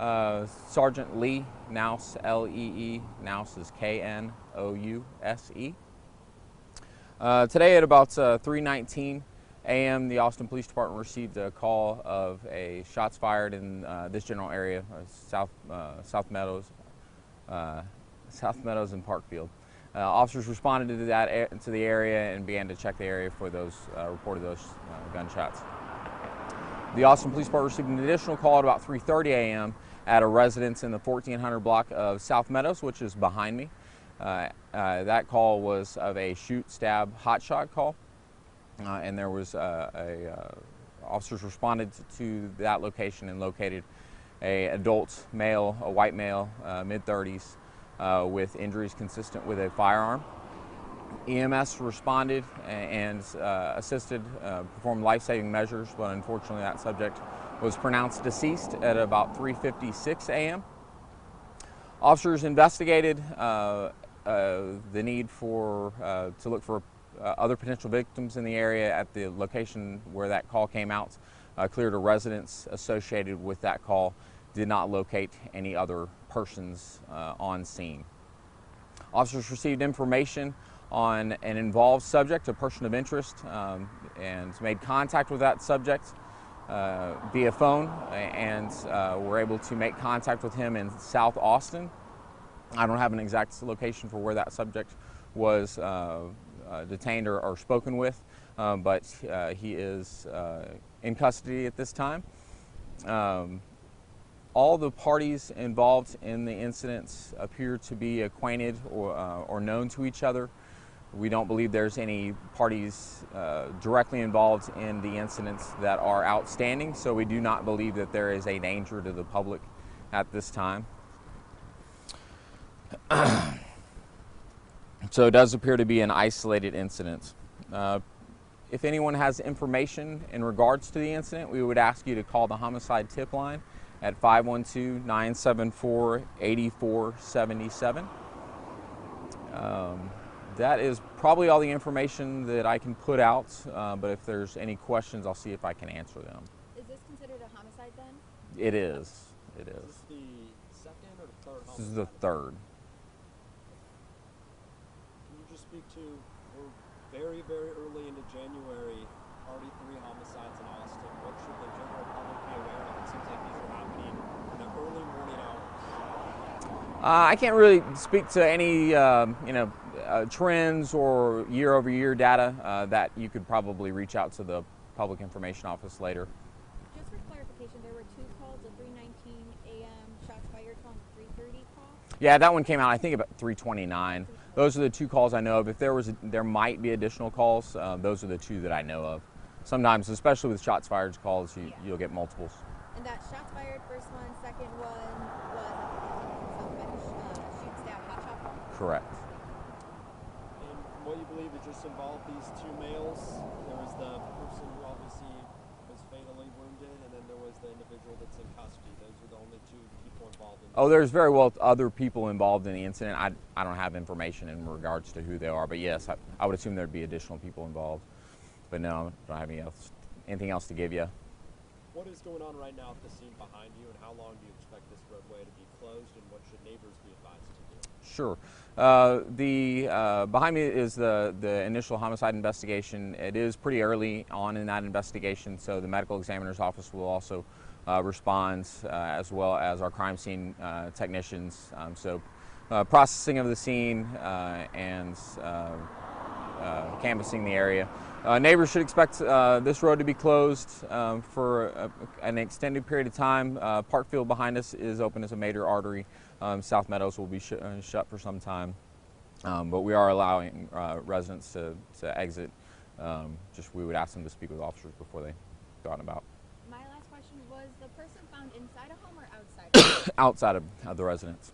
Sergeant Lee Knouse, L-E-E, Knouse is K-N-O-U-S-E. Today at about 3:19 a.m., the Austin Police Department received a call of a shots fired in this general area, South Meadows and Parkfield. Officers responded to the area and began to check the area for those reported those gunshots. The Austin Police Department received an additional call at about 3:30 a.m. at a residence in the 1400 block of South Meadows, which is behind me. That call was of a shoot, stab, hot shot call, and there was officers responded to that location and located a adult male, a white male, mid-30s, with injuries consistent with a firearm. EMS responded and assisted, performed life-saving measures, but unfortunately that subject was pronounced deceased at about 3:56 a.m. Officers investigated the need to look for other potential victims in the area at the location where that call came out, cleared a residence associated with that call, did not locate any other persons on scene. Officers received information on an involved subject, a person of interest, and made contact with that subject via phone, and were able to make contact with him in South Austin. I don't have an exact location for where that subject was detained or spoken with, but he is in custody at this time. All the parties involved in the incidents appear to be acquainted or known to each other. We don't believe there's any parties directly involved in the incidents that are outstanding, so we do not believe that there is a danger to the public at this time. So it does appear to be an isolated incident. If anyone has information in regards to the incident, we would ask you to call the homicide tip line at 512-974-8477. That is probably all the information that I can put out, but if there's any questions, I'll see if I can answer them. Is this considered a homicide then? It is. It is. Is this the second or the third homicide? This is the third. Can you just speak to, we're very, very early into January, already 3 homicides in Austin. What should the general public be aware of? It seems like these are happening in the early morning hours. I can't really speak to any trends or year-over-year data that you could probably reach out to the Public Information Office later. Just for clarification, there were 2 calls, a 3:19 a.m. shots fired call and a 3:30 call? Yeah, that one came out I think about 3:29. Those are the 2 calls I know of. If there might be additional calls, those are the 2 that I know of. Sometimes, especially with shots fired calls, you'll get multiples. And that shots fired first one, second one was shoot, stab, hot shot call? Correct. And from what you believe, it just involved these 2 males. There was the person who obviously was fatally wounded, and then there was the individual that's in custody. Those are the only 2 people involved in this. Oh, there's very well other people involved in the incident. I don't have information in regards to who they are, but yes, I would assume there'd be additional people involved. But no, I don't have anything else to give you. What is going on right now at the scene behind you, and how long do you expect this roadway to be closed, and what should neighbors be advised to do? Sure. Behind me is the initial homicide investigation. It is pretty early on in that investigation, so the medical examiner's office will also respond, as well as our crime scene technicians. Processing of the scene and canvassing the area. Neighbors should expect this road to be closed for an extended period of time. Parkfield behind us is open as a major artery. South Meadows will be shut for some time, but we are allowing residents to exit. We would ask them to speak with officers before they go out and about. My last question was the person found inside a home or outside? Outside of the residence.